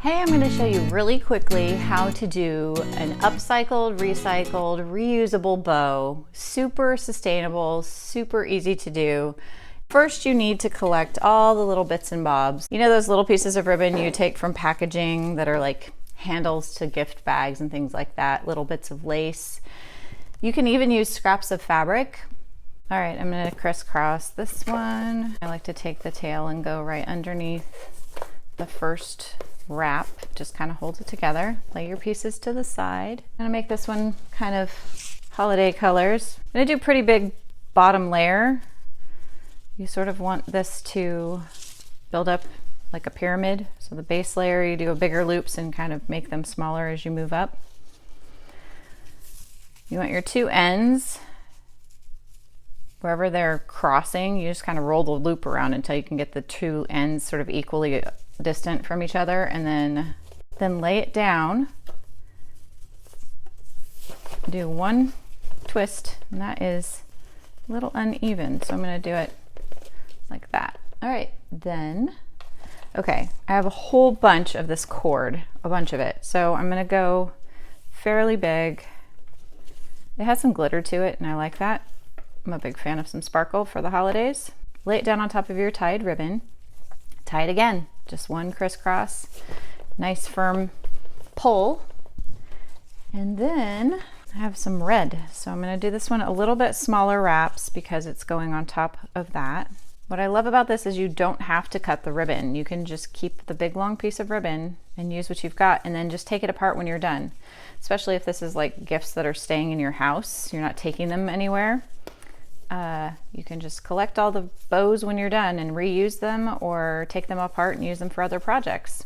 Hey, I'm going to show you really quickly how to do an upcycled, recycled, reusable bow. Super sustainable, super easy to do. First, you need to collect all the little bits and bobs. You know those little pieces of ribbon you take from packaging that are like handles to gift bags and things like that, little bits of lace. You can even use scraps of fabric. All right, I'm going to crisscross this one. I like to take the tail and go right underneath the first wrap. Just kind of holds it together. Lay your pieces to the side. I'm gonna make this one kind of holiday colors. I'm gonna do pretty big bottom layer. You sort of want this to build up like a pyramid. So the base layer, you do a bigger loops and kind of make them smaller as you move up. You want your two ends, wherever they're crossing, you just kind of roll the loop around until you can get the two ends sort of equally distant from each other, and then lay it down. Do one twist, and that is a little uneven, so I'm going to do it like that. All right, then, okay, I have a whole bunch of this cord, a bunch of it, so I'm going to go fairly big. It has some glitter to it, and I like that. I'm a big fan of some sparkle for the holidays. Lay it down on top of your tied ribbon. Tie it again, just one crisscross, nice firm pull. And then I have some red. So I'm gonna do this one a little bit smaller wraps because it's going on top of that. What I love about this is you don't have to cut the ribbon. You can just keep the big long piece of ribbon and use what you've got, and then just take it apart when you're done. Especially if this is like gifts that are staying in your house, you're not taking them anywhere. You can just collect all the bows when you're done and reuse them, or take them apart and use them for other projects.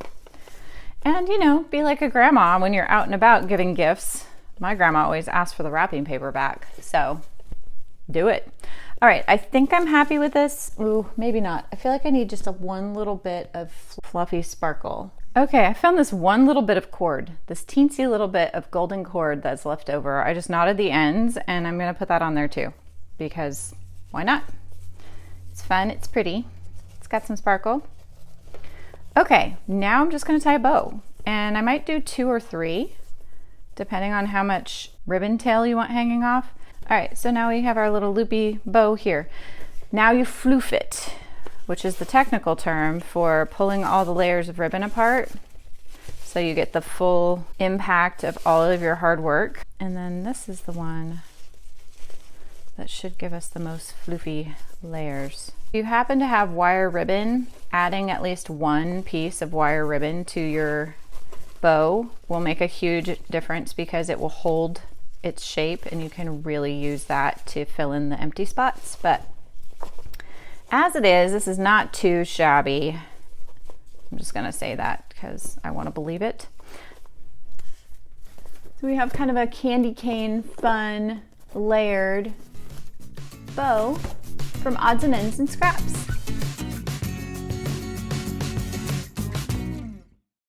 And you know, be like a grandma when you're out and about giving gifts. My grandma always asked for the wrapping paper back, so do it. All right, I think I'm happy with this. Ooh, maybe not. I feel like I need just one little bit of fluffy sparkle. Okay, I found this one little bit of cord, this teensy little bit of golden cord that's left over. I just knotted the ends, and I'm gonna put that on there too, because why not? It's fun, it's pretty, it's got some sparkle. Okay, now I'm just gonna tie a bow, and I might do 2 or 3, depending on how much ribbon tail you want hanging off. All right, so now we have our little loopy bow here. Now you floof it, which is the technical term for pulling all the layers of ribbon apart, so you get the full impact of all of your hard work. And then this is the one that should give us the most floofy layers. If you happen to have wire ribbon, adding at least one piece of wire ribbon to your bow will make a huge difference, because it will hold its shape and you can really use that to fill in the empty spots. But as it is, this is not too shabby. I'm just gonna say that because I want to believe it. So we have kind of a candy cane fun layered bow from Odds and Ends and Scraps.